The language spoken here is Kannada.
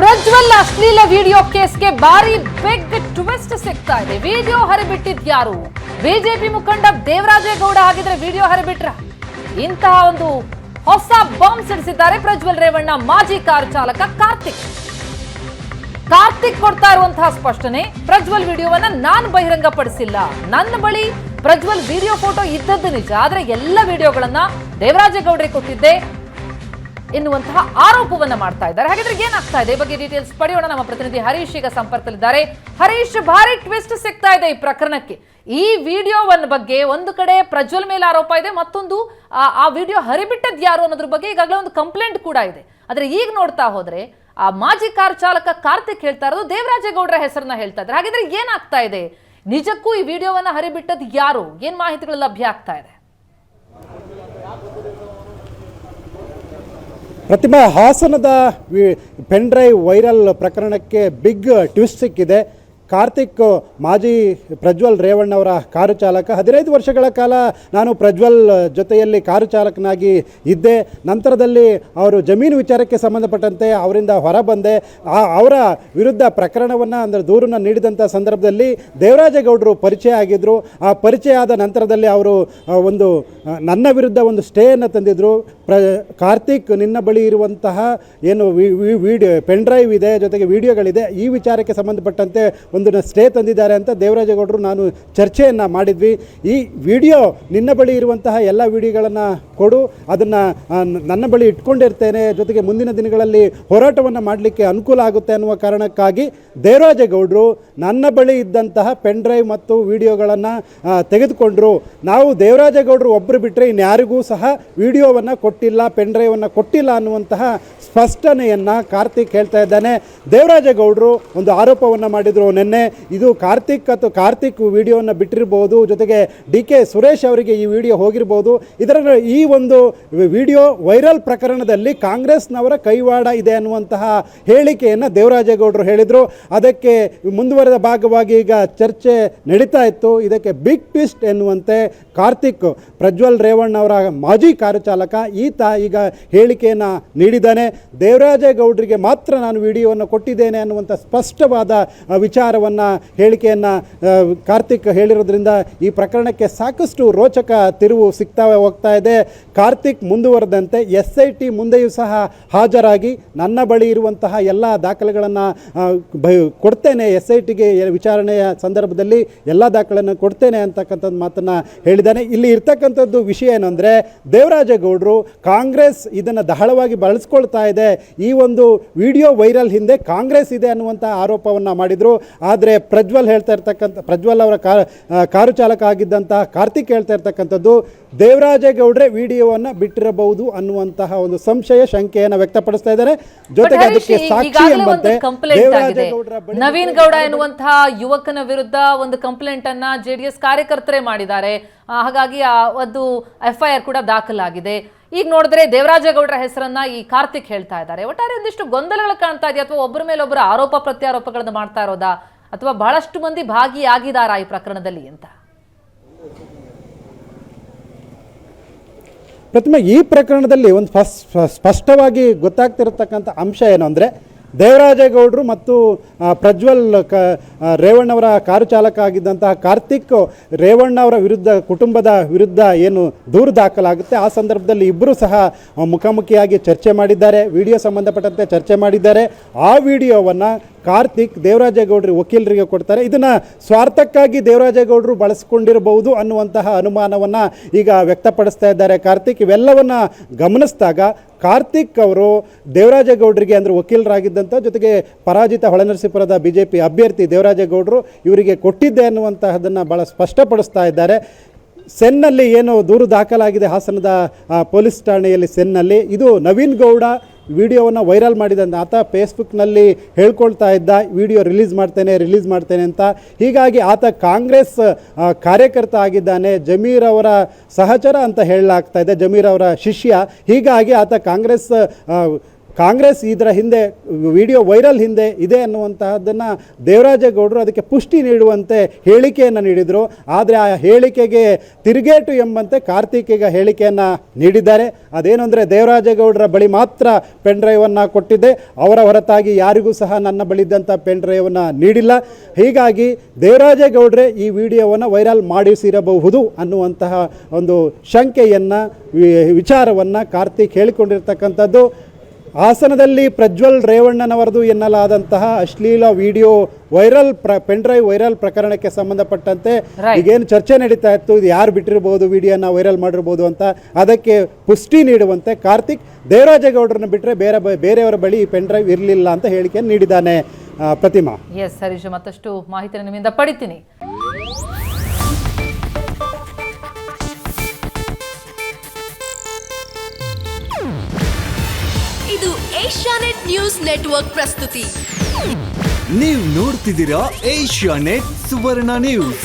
ಪ್ರಜ್ವಲ್ ಅಶ್ಲೀಲ ವಿಡಿಯೋ ಕೇಸ್ಗೆ ಭಾರಿ ಬಿಗ್ ಟ್ವಿಸ್ಟ್ ಸಿಗ್ತಾ ಇದೆ. ವಿಡಿಯೋ ಹರಿಬಿಟ್ಟಿದ್ಯಾರು? ಬಿಜೆಪಿ ಮುಖಂಡ ದೇವರಾಜೇಗೌಡ ಆಗಿದ್ರೆ ವಿಡಿಯೋ ಹರಿಬಿಟ್ರ? ಇಂತಹ ಒಂದು ಹೊಸ ಬಾಂಬ್ ಸಿಡಿಸಿದ್ದಾರೆ ಪ್ರಜ್ವಲ್ ರೇವಣ್ಣ ಮಾಜಿ ಕಾರು ಚಾಲಕ ಕಾರ್ತಿಕ್ ಕೊಡ್ತಾ ಇರುವಂತಹ ಸ್ಪಷ್ಟನೆ, ಪ್ರಜ್ವಲ್ ವಿಡಿಯೋವನ್ನ ನಾನು ಬಹಿರಂಗಪಡಿಸಿಲ್ಲ, ನನ್ನ ಬಳಿ ಪ್ರಜ್ವಲ್ ವಿಡಿಯೋ ಫೋಟೋ ಇದ್ದದ್ದು ನಿಜ, ಆದ್ರೆ ಎಲ್ಲ ವಿಡಿಯೋಗಳನ್ನ ದೇವರಾಜೇಗೌಡರಿಗೆ ಕೊಟ್ಟಿದ್ದೆ ಎನ್ನುವಂತಹ ಆರೋಪವನ್ನ ಮಾಡ್ತಾ ಇದ್ದಾರೆ. ಹಾಗಾದ್ರೆ ಏನಾಗ್ತಾ ಇದೆ ಈ ಬಗ್ಗೆ ಡೀಟೇಲ್ಸ್ ಪಡೆಯೋಣ. ನಮ್ಮ ಪ್ರತಿನಿಧಿ ಹರೀಶ್ ಈಗ ಸಂಪರ್ಕದಲ್ಲಿದ್ದಾರೆ. ಹರೀಶ್, ಭಾರಿ ಟ್ವಿಸ್ಟ್ ಸಿಗ್ತಾ ಇದೆ ಈ ಪ್ರಕರಣಕ್ಕೆ. ಈ ವಿಡಿಯೋವನ್ನ ಬಗ್ಗೆ ಒಂದು ಕಡೆ ಪ್ರಜ್ವಲ್ ಮೇಲೆ ಆರೋಪ ಇದೆ, ಮತ್ತೊಂದು ಆ ವಿಡಿಯೋ ಹರಿಬಿಟ್ಟದ್ ಯಾರು ಅನ್ನೋದ್ರ ಬಗ್ಗೆ ಈಗಾಗಲೇ ಒಂದು ಕಂಪ್ಲೇಂಟ್ ಕೂಡ ಇದೆ. ಆದ್ರೆ ಈಗ ನೋಡ್ತಾ ಹೋದ್ರೆ ಆ ಮಾಜಿ ಕಾರ್ ಚಾಲಕ ಕಾರ್ತಿಕ್ ಹೇಳ್ತಾ ಇರೋದು ದೇವರಾಜೇಗೌಡರ ಹೆಸರನ್ನ ಹೇಳ್ತಾ ಇದ್ದಾರೆ. ಹಾಗಿದ್ರೆ ಏನಾಗ್ತಾ ಇದೆ? ನಿಜಕ್ಕೂ ಈ ವಿಡಿಯೋವನ್ನ ಹರಿಬಿಟ್ಟದ್ ಯಾರು? ಏನ್ ಮಾಹಿತಿಗಳು ಲಭ್ಯ ಆಗ್ತಾ ಇದೆ? ಪ್ರತಿಮಾ, ಹಾಸನದ ಪೆನ್ ಡ್ರೈವ್ ವೈರಲ್ ಪ್ರಕರಣಕ್ಕೆ ಬಿಗ್ ಟ್ವಿಸ್ಟ್ ಸಿಕ್ಕಿದೆ. ಕಾರ್ತಿಕ್ ಮಾಜಿ ಪ್ರಜ್ವಲ್ ರೇವಣ್ಣ ಅವರ ಕಾರು ಚಾಲಕ. 15 ವರ್ಷಗಳ ಕಾಲ ನಾನು ಪ್ರಜ್ವಲ್ ಜೊತೆಯಲ್ಲಿ ಕಾರು ಚಾಲಕನಾಗಿ ಇದ್ದೆ. ನಂತರದಲ್ಲಿ ಅವರು ಜಮೀನು ವಿಚಾರಕ್ಕೆ ಸಂಬಂಧಪಟ್ಟಂತೆ ಅವರಿಂದ ಹೊರಬಂದೆ. ಅವರ ವಿರುದ್ಧ ಪ್ರಕರಣವನ್ನು ಅಂದರೆ ದೂರನ್ನು ನೀಡಿದಂಥ ಸಂದರ್ಭದಲ್ಲಿ ದೇವರಾಜೇಗೌಡರು ಪರಿಚಯ ಆಗಿದ್ದರು. ಆ ಪರಿಚಯ ಆದ ನಂತರದಲ್ಲಿ ಅವರು ನನ್ನ ವಿರುದ್ಧ ಒಂದು ಸ್ಟೇಯನ್ನು ತಂದಿದ್ದರು. ಕಾರ್ತಿಕ್, ನಿನ್ನ ಬಳಿ ಇರುವಂತಹ ಏನು ವಿಡಿಯೋ ಪೆನ್ ಡ್ರೈವ್ ಇದೆ, ಜೊತೆಗೆ ವಿಡಿಯೋಗಳಿದೆ, ಈ ವಿಚಾರಕ್ಕೆ ಸಂಬಂಧಪಟ್ಟಂತೆ ಒಂದು ಸ್ಟೇ ತಂದಿದ್ದಾರೆ ಅಂತ ದೇವರಾಜೇಗೌಡರು ನಾನು ಚರ್ಚೆಯನ್ನು ಮಾಡಿದ್ವಿ. ಈ ವಿಡಿಯೋ ನಿನ್ನ ಬಳಿ ಇರುವಂತಹ ಎಲ್ಲ ವಿಡಿಯೋಗಳನ್ನು ಕೊಡು, ಅದನ್ನು ನನ್ನ ಬಳಿ ಇಟ್ಕೊಂಡಿರ್ತೇನೆ, ಜೊತೆಗೆ ಮುಂದಿನ ದಿನಗಳಲ್ಲಿ ಹೋರಾಟವನ್ನು ಮಾಡಲಿಕ್ಕೆ ಅನುಕೂಲ ಆಗುತ್ತೆ ಅನ್ನುವ ಕಾರಣಕ್ಕಾಗಿ ದೇವರಾಜೇಗೌಡರು ನನ್ನ ಬಳಿ ಇದ್ದಂತಹ ಪೆನ್ ಡ್ರೈವ್ ಮತ್ತು ವಿಡಿಯೋಗಳನ್ನು ತೆಗೆದುಕೊಂಡರು. ನಾವು ದೇವರಾಜೇಗೌಡರು ಒಬ್ಬರು ಬಿಟ್ಟರೆ ಇನ್ಯಾರಿಗೂ ಸಹ ವಿಡಿಯೋವನ್ನು ಕೊಟ್ಟಿಲ್ಲ, ಪೆನ್ ಡ್ರೈವನ್ನು ಕೊಟ್ಟಿಲ್ಲ ಅನ್ನುವಂತಹ ಸ್ಪಷ್ಟನೆಯನ್ನು ಕಾರ್ತಿಕ್ ಹೇಳ್ತಾ ಇದ್ದಾನೆ. ದೇವರಾಜೇಗೌಡರು ಒಂದು ಆರೋಪವನ್ನು ಮಾಡಿದರು ನಿನ್ನೆ. ಇದು ಕಾರ್ತಿಕ್ ವಿಡಿಯೋವನ್ನು ಬಿಟ್ಟಿರ್ಬೋದು, ಜೊತೆಗೆ DK ಸುರೇಶ್ ಅವರಿಗೆ ಈ ವಿಡಿಯೋ ಹೋಗಿರ್ಬೋದು. ಈ ಒಂದು ವಿಡಿಯೋ ವೈರಲ್ ಪ್ರಕರಣದಲ್ಲಿ ಕಾಂಗ್ರೆಸ್ನವರ ಕೈವಾಡ ಇದೆ ಅನ್ನುವಂತಹ ಹೇಳಿಕೆಯನ್ನು ದೇವರಾಜೇಗೌಡರು ಹೇಳಿದರು. ಅದಕ್ಕೆ ಮುಂದುವರೆದ ಭಾಗವಾಗಿ ಈಗ ಚರ್ಚೆ ನಡೀತಾ ಇತ್ತು. ಇದಕ್ಕೆ ಬಿಗ್ ಟ್ವಿಸ್ಟ್ ಎನ್ನುವಂತೆ ಕಾರ್ತಿಕ್, ಪ್ರಜ್ವಲ್ ರೇವಣ್ಣ ಅವರ ಮಾಜಿ ಕಾರು ಚಾಲಕ, ಈತ ಈಗ ಹೇಳಿಕೆಯನ್ನು ನೀಡಿದ್ದಾನೆ. ದೇವರಾಜೇಗೌಡರಿಗೆ ಮಾತ್ರ ನಾನು ವಿಡಿಯೋವನ್ನು ಕೊಟ್ಟಿದ್ದೇನೆ ಅನ್ನುವಂಥ ಸ್ಪಷ್ಟವಾದ ವಿಚಾರವನ್ನು, ಹೇಳಿಕೆಯನ್ನು ಕಾರ್ತಿಕ್ ಹೇಳಿರೋದ್ರಿಂದ ಈ ಪ್ರಕರಣಕ್ಕೆ ಸಾಕಷ್ಟು ರೋಚಕ ತಿರುವು ಸಿಗ್ತಾ ಹೋಗ್ತಾ ಇದೆ. ಕಾರ್ತಿಕ್ ಮುಂದುವರೆದಂತೆ SIT ಮುಂದೆಯೂ ಸಹ ಹಾಜರಾಗಿ ನನ್ನ ಬಳಿ ಇರುವಂತಹ ಎಲ್ಲ ದಾಖಲೆಗಳನ್ನು ಕೊಡ್ತೇನೆ, SITಗೆ ವಿಚಾರಣೆಯ ಸಂದರ್ಭದಲ್ಲಿ ಎಲ್ಲ ದಾಖಲೆಯನ್ನು ಕೊಡ್ತೇನೆ ಅಂತಕ್ಕಂಥದ್ದು ಮಾತನ್ನು ಹೇಳಿದ್ದಾನೆ. ಇಲ್ಲಿ ಇರ್ತಕ್ಕಂಥದ್ದು ವಿಷಯ ಏನಂದರೆ, ದೇವರಾಜೇಗೌಡರು ಕಾಂಗ್ರೆಸ್ ಇದನ್ನು ದಹಳವಾಗಿ ಬಳಸ್ಕೊಳ್ತಾ ಇದೆ, ಈ ಒಂದು ವಿಡಿಯೋ ವೈರಲ್ ಹಿಂದೆ ಕಾಂಗ್ರೆಸ್ ಇದೆ ಅನ್ನುವಂಥ ಆರೋಪವನ್ನು ಮಾಡಿದರು. ಆದರೆ ಪ್ರಜ್ವಲ್ ಅವರ ಕಾರು ಚಾಲಕ ಆಗಿದ್ದಂತಹ ಕಾರ್ತಿಕ್ ಹೇಳ್ತಾ ಇರ್ತಕ್ಕಂಥದ್ದು ದೇವರಾಜೇಗೌಡರೇ ವಿಡಿಯೋವನ್ನು ಬಿಟ್ಟಿರಬಹುದು ಅನ್ನುವಂತಹ ಒಂದು ಸಂಶಯ, ಶಂಕೆಯನ್ನು ವ್ಯಕ್ತಪಡಿಸ್ತಾ ಇದ್ದಾರೆ. ಜೊತೆಗೆ ಅದಕ್ಕೆ ಸಾಕ್ಷಿ ಎಂಬಂತೆ ನವೀನ್ ಗೌಡ ಎನ್ನುವಂತಹ ಯುವಕನ ವಿರುದ್ಧ ಒಂದು ಕಂಪ್ಲೇಂಟ್ ಅನ್ನ JDS ಕಾರ್ಯಕರ್ತರೇ ಮಾಡಿದ್ದಾರೆ. ಹಾಗಾಗಿ ಒಂದು FIR ಕೂಡ ದಾಖಲಾಗಿದೆ. ಈಗ ನೋಡಿದ್ರೆ ದೇವರಾಜೇಗೌಡರ ಹೆಸರನ್ನ ಈ ಕಾರ್ತಿಕ್ ಹೇಳ್ತಾ ಇದ್ದಾರೆ. ಒಟ್ಟಾರೆ ಒಂದಿಷ್ಟು ಗೊಂದಲಗಳು ಕಾಣ್ತಾ ಇದೆಯಾ, ಅಥವಾ ಒಬ್ಬರ ಮೇಲೊಬ್ಬರು ಆರೋಪ ಪ್ರತ್ಯಾರೋಪಗಳನ್ನು ಮಾಡ್ತಾ ಇರೋದಾ, ಅಥವಾ ಬಹಳಷ್ಟು ಮಂದಿ ಭಾಗಿಯಾಗಿದ್ದಾರಾ ಈ ಪ್ರಕರಣದಲ್ಲಿ ಅಂತ? ಪ್ರತಿಮೆ, ಈ ಪ್ರಕರಣದಲ್ಲಿ ಒಂದು ಸ್ಪಷ್ಟವಾಗಿ ಗೊತ್ತಾಗ್ತಿರತಕ್ಕಂಥ ಅಂಶ ಏನು ಅಂದರೆ, ದೇವರಾಜೇಗೌಡರು ಮತ್ತು ಪ್ರಜ್ವಲ್ ರೇವಣ್ಣವರ ಕಾರು ಚಾಲಕ ಆಗಿದ್ದಂತಹ ಕಾರ್ತಿಕ್ ರೇವಣ್ಣವರ ವಿರುದ್ಧ, ಕುಟುಂಬದ ವಿರುದ್ಧ ಏನು ದೂರು ದಾಖಲಾಗುತ್ತೆ ಆ ಸಂದರ್ಭದಲ್ಲಿ ಇಬ್ಬರು ಸಹ ಮುಖಾಮುಖಿಯಾಗಿ ಚರ್ಚೆ ಮಾಡಿದ್ದಾರೆ, ವಿಡಿಯೋ ಸಂಬಂಧಪಟ್ಟಂತೆ ಚರ್ಚೆ ಮಾಡಿದ್ದಾರೆ. ಆ ವಿಡಿಯೋವನ್ನು ಕಾರ್ತಿಕ್ ದೇವರಾಜೇಗೌಡರು ವಕೀಲರಿಗೆ ಕೊಡ್ತಾರೆ. ಇದನ್ನು ಸ್ವಾರ್ಥಕ್ಕಾಗಿ ದೇವರಾಜೇಗೌಡರು ಬಳಸಿಕೊಂಡಿರಬಹುದು ಅನ್ನುವಂತಹ ಅನುಮಾನವನ್ನು ಈಗ ವ್ಯಕ್ತಪಡಿಸ್ತಾ ಇದ್ದಾರೆ ಕಾರ್ತಿಕ್. ಇವೆಲ್ಲವನ್ನು ಗಮನಿಸಿದಾಗ ಕಾರ್ತಿಕ್ ಅವರು ದೇವರಾಜೇಗೌಡರಿಗೆ, ಅಂದರೆ ವಕೀಲರಾಗಿದ್ದಂಥ, ಜೊತೆಗೆ ಪರಾಜಿತ ಹೊಳೆನರಸೀಪುರದ BJP ಅಭ್ಯರ್ಥಿ ದೇವರಾಜೇಗೌಡರು ಇವರಿಗೆ ಕೊಟ್ಟಿದ್ದೆ ಅನ್ನುವಂತಹದನ್ನು ಭಾಳ ಸ್ಪಷ್ಟಪಡಿಸ್ತಾ ಇದ್ದಾರೆ. ಸೆನ್ನಲ್ಲಿ ಏನು ದೂರು ದಾಖಲಾಗಿದೆ ಹಾಸನದ ಪೊಲೀಸ್ ಠಾಣೆಯಲ್ಲಿ, ಸೆನ್ನಲ್ಲಿ, ಇದು ನವೀನ್ ಗೌಡ ವಿಡಿಯೋವನ್ನು ವೈರಲ್ ಮಾಡಿದಂತೆ ಆತ ಫೇಸ್ಬುಕ್ನಲ್ಲಿ ಹೇಳ್ಕೊಳ್ತಾ ಇದ್ದ, ವಿಡಿಯೋ ರಿಲೀಸ್ ಮಾಡ್ತೇನೆ ಅಂತ. ಹೀಗಾಗಿ ಆತ ಕಾಂಗ್ರೆಸ್ ಕಾರ್ಯಕರ್ತ ಆಗಿದ್ದಾನೆ, ಜಮೀರ್ ಅವರ ಸಹಚರ ಅಂತ ಹೇಳಲಾಗ್ತಾ ಇದೆ, ಜಮೀರ್ ಅವರ ಶಿಷ್ಯ. ಹೀಗಾಗಿ ಆತ ಕಾಂಗ್ರೆಸ್ ಕಾಂಗ್ರೆಸ್ ಇದರ ಹಿಂದೆ ವಿಡಿಯೋ ವೈರಲ್ ಹಿಂದೆ ಇದೆ ಅನ್ನುವಂತಹದ್ದನ್ನು ದೇವರಾಜೇಗೌಡರು ಅದಕ್ಕೆ ಪುಷ್ಟಿ ನೀಡುವಂತೆ ಹೇಳಿಕೆಯನ್ನು ನೀಡಿದರು. ಆದರೆ ಆ ಹೇಳಿಕೆಗೆ ತಿರುಗೇಟು ಎಂಬಂತೆ ಕಾರ್ತಿಕ್ ಈಗ ಹೇಳಿಕೆಯನ್ನು ನೀಡಿದ್ದಾರೆ. ಅದೇನು ಅಂದರೆ ದೇವರಾಜೇಗೌಡರ ಬಳಿ ಮಾತ್ರ ಪೆನ್ ಡ್ರೈವನ್ನು ಕೊಟ್ಟಿದ್ದೆ, ಅವರ ಹೊರತಾಗಿ ಯಾರಿಗೂ ಸಹ ನನ್ನ ಬಳಿದ್ದಂಥ ಪೆನ್ ಡ್ರೈವನ್ನು ನೀಡಿಲ್ಲ. ಹೀಗಾಗಿ ದೇವರಾಜೇಗೌಡರೇ ಈ ವಿಡಿಯೋವನ್ನು ವೈರಲ್ ಮಾಡಿಸಿರಬಹುದು ಅನ್ನುವಂತಹ ಒಂದು ಶಂಕೆಯನ್ನು ವಿಚಾರವನ್ನು ಕಾರ್ತಿಕ್ ಹೇಳಿಕೊಂಡಿರ್ತಕ್ಕಂಥದ್ದು. ಹಾಸನದಲ್ಲಿ ಪ್ರಜ್ವಲ್ ರೇವಣ್ಣನವರದು ಎನ್ನಲಾದಂತಹ ಅಶ್ಲೀಲ video viral pen drive viral ಪ್ರಕರಣಕ್ಕೆ ಸಂಬಂಧಪಟ್ಟಂತೆ ಈಗೇನು ಚರ್ಚೆ ನಡೀತಾ ಇತ್ತು, ಇದು ಯಾರು ಬಿಟ್ಟಿರ್ಬೋದು ವಿಡಿಯೋನ ವೈರಲ್ ಮಾಡಿರ್ಬೋದು ಅಂತ, ಅದಕ್ಕೆ ಪುಷ್ಟಿ ನೀಡುವಂತೆ ಕಾರ್ತಿಕ್ ದೇವರಾಜೇಗೌಡರನ್ನ ಬಿಟ್ಟರೆ ಬೇರೆಯವರ ಬಳಿ ಈ ಪೆನ್ ಡ್ರೈವ್ ಇರಲಿಲ್ಲ ಅಂತ ಹೇಳಿಕೆಯನ್ನು ನೀಡಿದ್ದಾನೆ. ಪ್ರತಿಮಾ. ಎಸ್ ಹರೀಶ್, ಮತ್ತಷ್ಟು ಮಾಹಿತಿ ನಿಮ್ಮಿಂದ ಪಡಿತೀನಿ. ಇದು ಏಷ್ಯಾನೆಟ್ ನ್ಯೂಸ್ ನೆಟ್ವರ್ಕ್ ಪ್ರಸ್ತುತಿ. ನೀವು ನೋಡ್ತಿದ್ದೀರಾ ಏಷ್ಯಾನೆಟ್ ಸುವರ್ಣ ನ್ಯೂಸ್.